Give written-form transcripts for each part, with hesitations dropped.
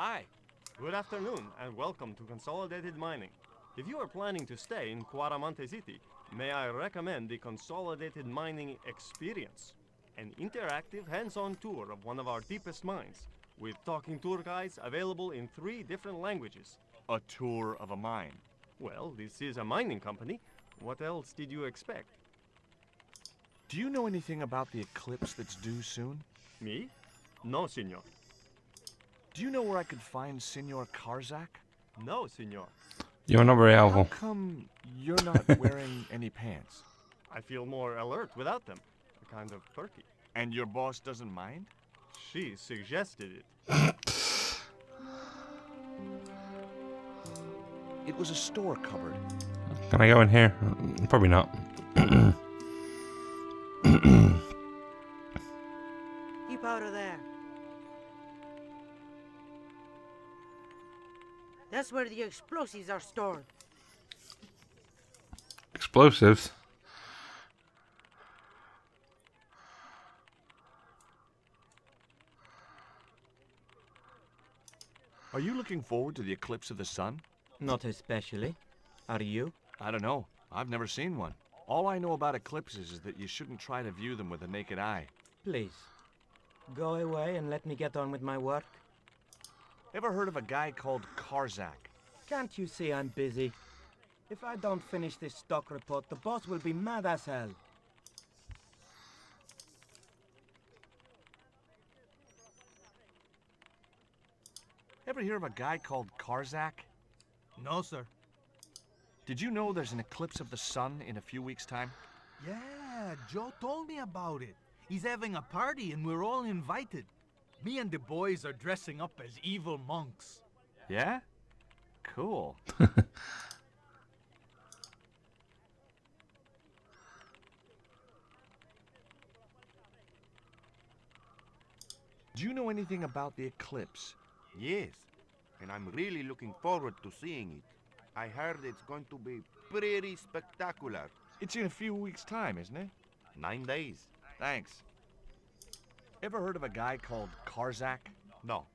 Hi. Good afternoon, and welcome to Consolidated Mining. If you are planning to stay in Cuaramonte City, may I recommend the Consolidated Mining Experience, an interactive hands-on tour of one of our deepest mines, with talking tour guides available in 3 different languages. A tour of a mine. Well, this is a mining company. What else did you expect? Do you know anything about the eclipse that's due soon? Me? No, senor. Do you know where I could find Senor Karzak? No, senor. You're not very How helpful. come you're not wearing any pants? I feel more alert without them. A kind of perky. And your boss doesn't mind? She suggested it. It was a store cupboard. Can I go in here? Probably not. Keep out of there. That's where the explosives are stored. Explosives? Are you looking forward to the eclipse of the sun? Not especially. Are you? I don't know. I've never seen one. All I know about eclipses is that you shouldn't try to view them with the naked eye. Please. Go away and let me get on with my work. Ever heard of a guy called Karzak? Can't you see I'm busy? If I don't finish this stock report, the boss will be mad as hell. Ever hear of a guy called Karzak? No, sir. Did you know there's an eclipse of the sun in a few weeks' time? Yeah, Joe told me about it. He's having a party and we're all invited. Me and the boys are dressing up as evil monks. Yeah? Cool. Do you know anything about the eclipse? Yes, and I'm really looking forward to seeing it. I heard it's going to be pretty spectacular. It's in a few weeks' time, isn't it? 9 days. Thanks. Ever heard of a guy called Karzak? No.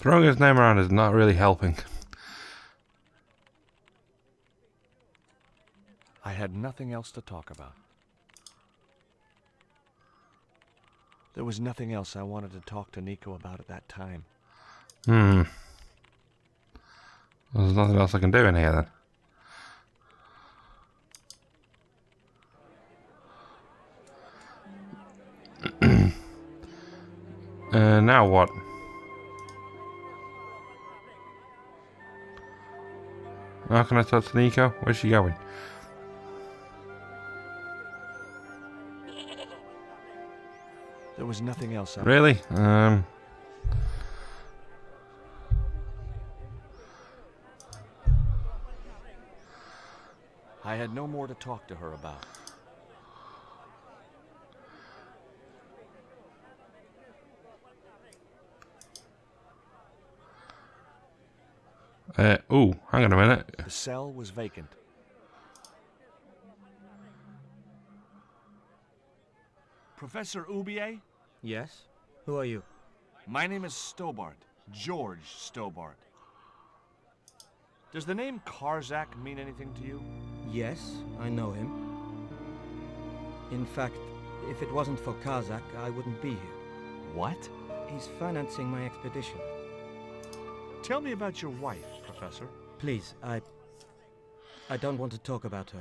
Throwing his name around is not really helping. I had nothing else to talk about. There was nothing else I wanted to talk to Nico about at that time. There's nothing else I can do in here then. Now what? How can I talk to Nico? Where's she going? There was nothing else. Really? I had no more to talk to her about. Ooh, hang on a minute. The cell was vacant. Professor Oubier? Yes? Who are you? My name is Stobart. George Stobart. Does the name Karzak mean anything to you? Yes, I know him. In fact, if it wasn't for Kazakh, I wouldn't be here. What? He's financing my expedition. Tell me about your wife, Professor. Please, I don't want to talk about her.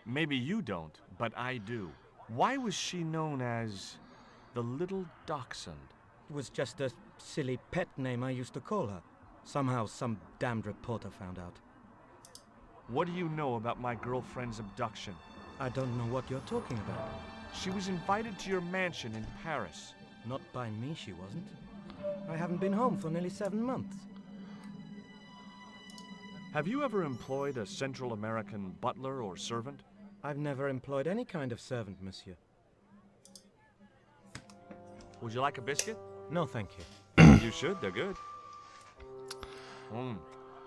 Maybe you don't, but I do. Why was she known as the Little Dachshund? It was just a silly pet name I used to call her. Somehow some damned reporter found out. What do you know about my girlfriend's abduction? I don't know what you're talking about. She was invited to your mansion in Paris. Not by me, she wasn't. I haven't been home for nearly 7 months. Have you ever employed a Central American butler or servant? I've never employed any kind of servant, monsieur. Would you like a biscuit? No, thank you. You should, they're good.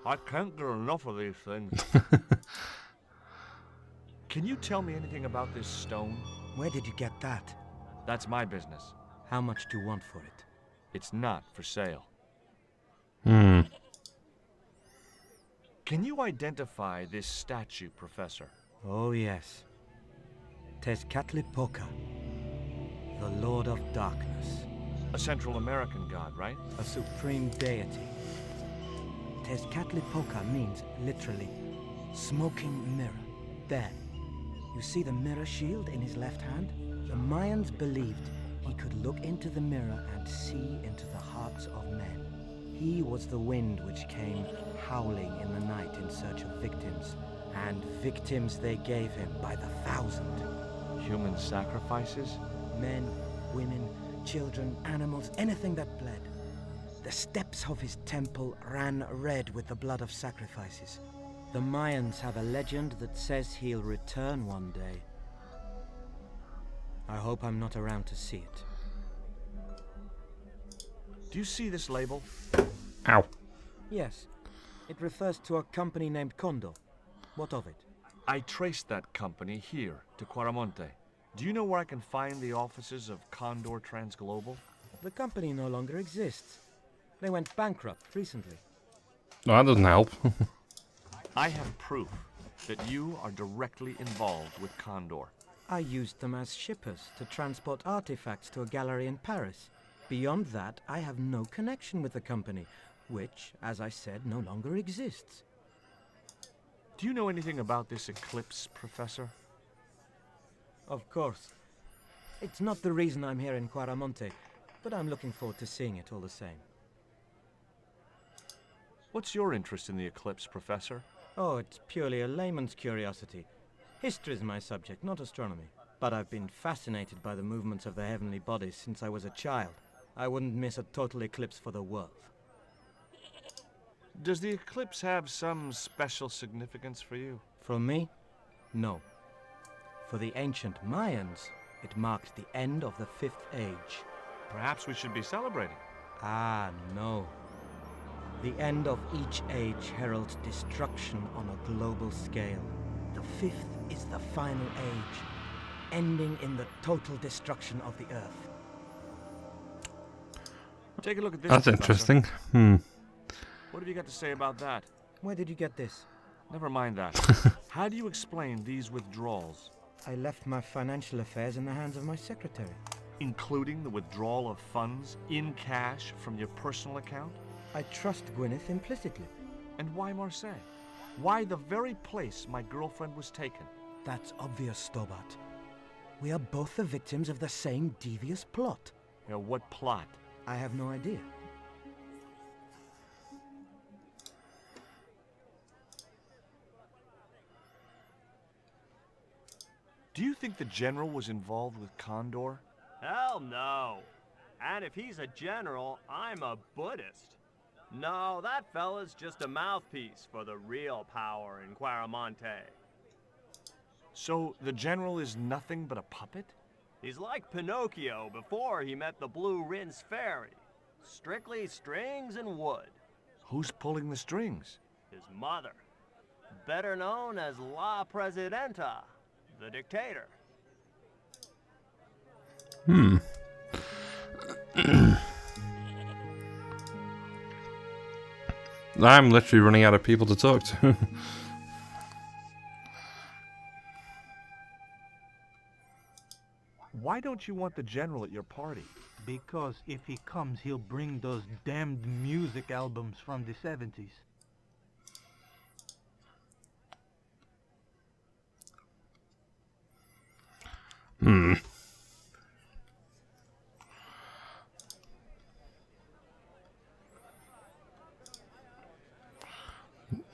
I can't get enough of these things. Can you tell me anything about this stone? Where did you get that? That's my business. How much do you want for it? It's not for sale. Hmm. Can you identify this statue, Professor? Oh yes. Tezcatlipoca, the Lord of Darkness, A Central American god, right? a supreme deity. Tezcatlipoca means literally smoking mirror. There. You see the mirror shield in his left hand? The Mayans believed he could look into the mirror and see into the hearts of men. He was the wind which came howling in the night in search of victims, and victims they gave him by the thousand. Human sacrifices? Men, women, children, animals, anything that bled. The steps of his temple ran red with the blood of sacrifices. The Mayans have a legend that says he'll return one day. I hope I'm not around to see it. Do you see this label? Ow. Yes, it refers to a company named Condor. What of it? I traced that company here to Quaramonte. Do you know where I can find the offices of Condor Transglobal? The company no longer exists. They went bankrupt recently. No, that doesn't help. I have proof that you are directly involved with Condor. I used them as shippers to transport artifacts to a gallery in Paris. Beyond that, I have no connection with the company, which, as I said, no longer exists. Do you know anything about this eclipse, Professor? Of course. It's not the reason I'm here in Quaramonte, but I'm looking forward to seeing it all the same. What's your interest in the eclipse, Professor? Oh, it's purely a layman's curiosity. History is my subject, not astronomy. But I've been fascinated by the movements of the heavenly bodies since I was a child. I wouldn't miss a total eclipse for the world. Does the eclipse have some special significance for you? From me? No. For the ancient Mayans, it marked the end of the Fifth Age. Perhaps we should be celebrating. Ah, no. The end of each age heralds destruction on a global scale. The fifth is the final age, ending in the total destruction of the Earth. Take a look at this, That's Professor. interesting. Hmm. What have you got to say about that? Where did you get this? Never mind that. How do you explain these withdrawals? I left my financial affairs in the hands of my secretary. Including the withdrawal of funds in cash from your personal account? I trust Gwyneth implicitly. And why Marseille? Why the very place my girlfriend was taken? That's obvious, Stobart. We are both the victims of the same devious plot. What plot? I have no idea. Do you think the general was involved with Condor? Hell no. And if he's a general, I'm a Buddhist. No, that fella's just a mouthpiece for the real power in Quaramonte. So the general is nothing but a puppet? He's like Pinocchio before he met the Blue Rinse Fairy. Strictly strings and wood. Who's pulling the strings? His mother. Better known as La Presidenta, the dictator. Hmm. I'm literally running out of people to talk to. Why don't you want the general at your party? Because if he comes, he'll bring those damned music albums from the 70s. Hmm.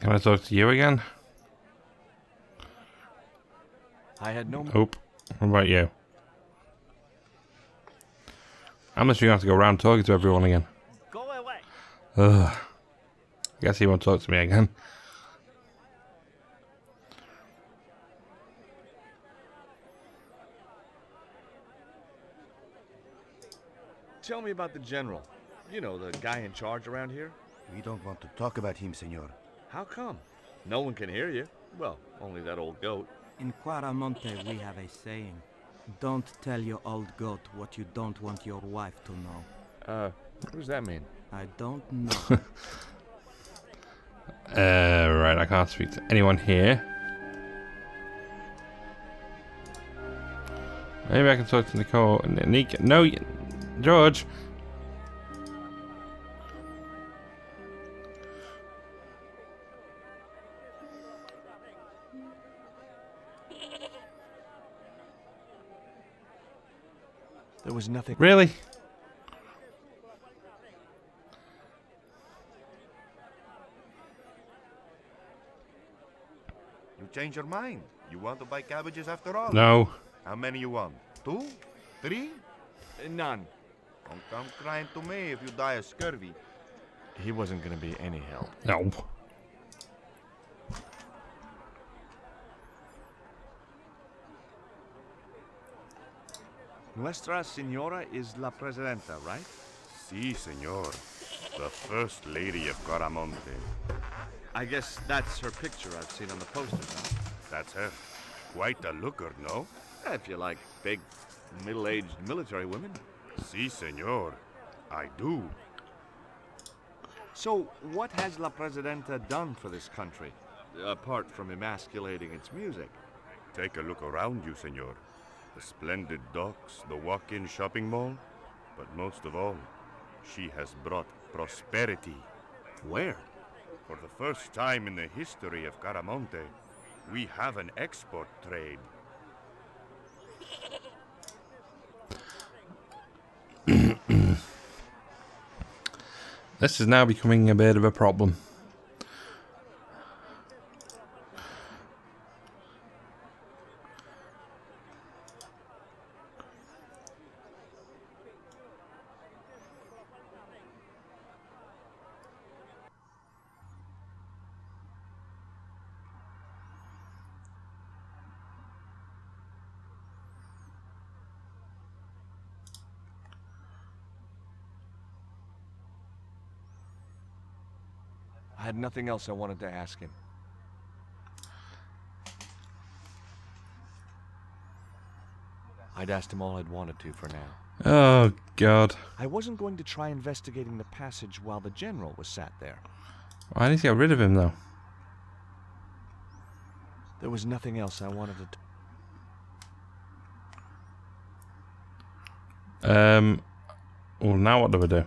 Can I talk to you again? I had no... Nope. What about you? I'm just going to have to go around talking to everyone again. Go away. Ugh. I guess he won't talk to me again. Tell me about the general. You know, the guy in charge around here. We don't want to talk about him, senor. How come? No one can hear you. Well, only that old goat. In Quaramonte we have a saying. Don't tell your old goat what you don't want your wife to know. What does that mean? I don't know. Right, I can't speak to anyone here. Maybe I can talk to Nicole. No, George. There was nothing. Really? You change your mind. You want to buy cabbages after all? No. How many you want? 2? 3? None. Don't come crying to me if you die of scurvy. He wasn't going to be any help. No. Nuestra Señora is la Presidenta, right? Si, señor. The First Lady of Caramonte. I guess that's her picture I've seen on the posters, huh? That's her. Quite a looker, no? If you like big, middle-aged military women. Si, señor. I do. So, what has La Presidenta done for this country, apart from emasculating its music? Take a look around you, señor. The splendid docks, the walk-in shopping mall. But most of all, she has brought prosperity. Where? For the first time in the history of Caramonte, we have an export trade. This is now becoming a bit of a problem. I had nothing else I wanted to ask him. I'd asked him all I'd wanted to for now. Oh, God. I wasn't going to try investigating the passage while the general was sat there. Why did he get rid of him, though? There was nothing else I wanted to. Well, now what do we do?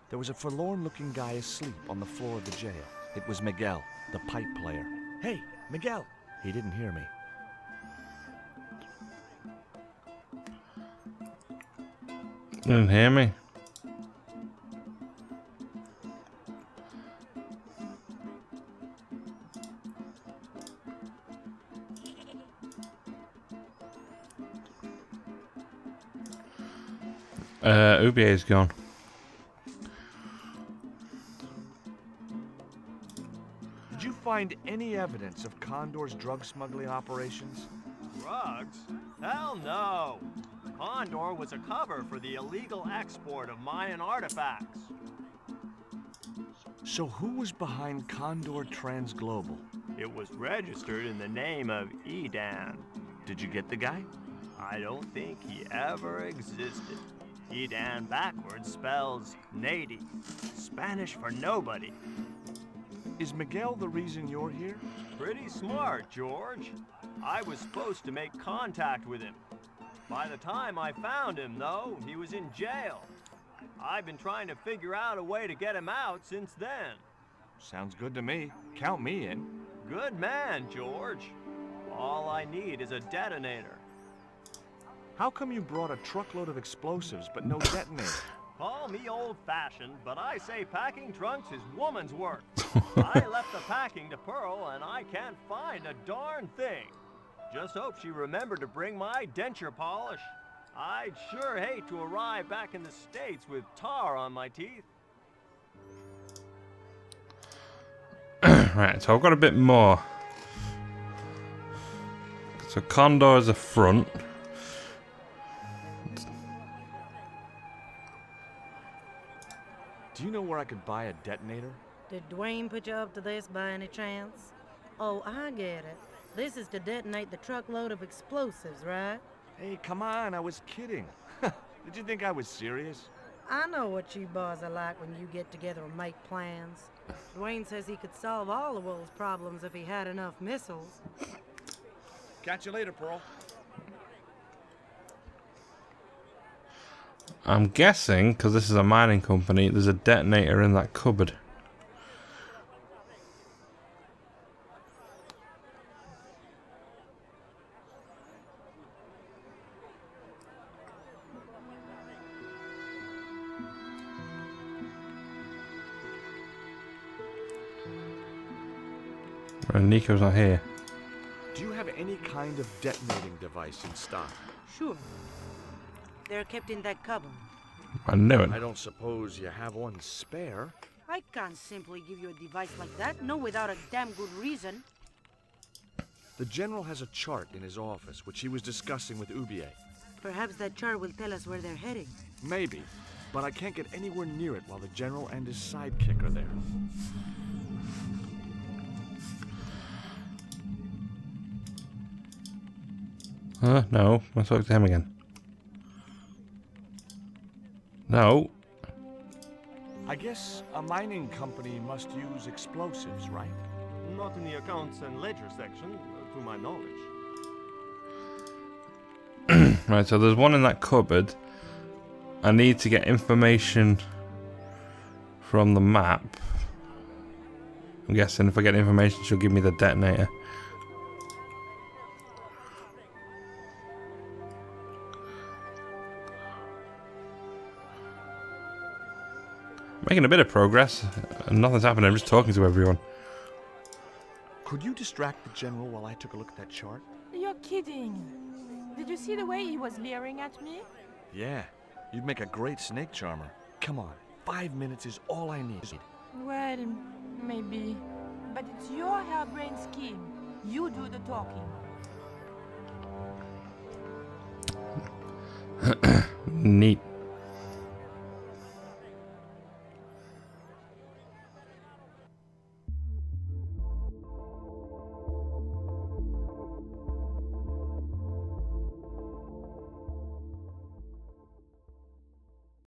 There was a forlorn-looking guy asleep on the floor of the jail. It was Miguel, the pipe player. Hey, Miguel! He didn't hear me. Didn't hear me. Oubier's gone. Did you find any evidence of Condor's drug smuggling operations? Drugs? Hell no! Condor was a cover for the illegal export of Mayan artifacts. So who was behind Condor Transglobal? It was registered in the name of Edan. Did you get the guy? I don't think he ever existed. Edan backwards spells Nady, Spanish for nobody. Is Miguel the reason you're here? Pretty smart, George. I was supposed to make contact with him. By the time I found him, though, he was in jail. I've been trying to figure out a way to get him out since then. Sounds good to me. Count me in. Good man, George. All I need is a detonator. How come you brought a truckload of explosives but no detonator? Call me old-fashioned, but I say packing trunks is woman's work. I left the packing to Pearl, and I can't find a darn thing. Just hope she remembered to bring my denture polish. I'd sure hate to arrive back in the States with tar on my teeth. Right, so I've got a bit more. So Condor is a front. Do you know where I could buy a detonator? Did Dwayne put you up to this by any chance? Oh, I get it. This is to detonate the truckload of explosives, right? Hey, come on, I was kidding. Did you think I was serious? I know what you boys are like when you get together and make plans. Dwayne says he could solve all the world's problems if he had enough missiles. Catch you later, Pearl. I'm guessing, because this is a mining company, there's a detonator in that cupboard. And Nico's not here. Do you have any kind of detonating device in stock? Sure. They're kept in that cupboard. I knew it. I don't suppose you have one spare? I can't simply give you a device like that, no without a damn good reason. The General has a chart in his office, which he was discussing with Oubier. Perhaps that chart will tell us where they're heading. Maybe, but I can't get anywhere near it while the General and his sidekick are there. No. I'll talk to him again. No. I guess a mining company must use explosives, right? Not in the accounts and ledger section, to my knowledge. Right, so there's one in that cupboard. I need to get information from the map. I'm guessing if I get information, she'll give me the detonator. Making a bit of progress, and nothing's happening. I'm just talking to everyone. Could you distract the General while I took a look at that chart? You're kidding. Did you see the way he was leering at me? Yeah, you'd make a great snake charmer. Come on, 5 minutes is all I need. Well, maybe. But it's your harebrained scheme. You do the talking. Neat.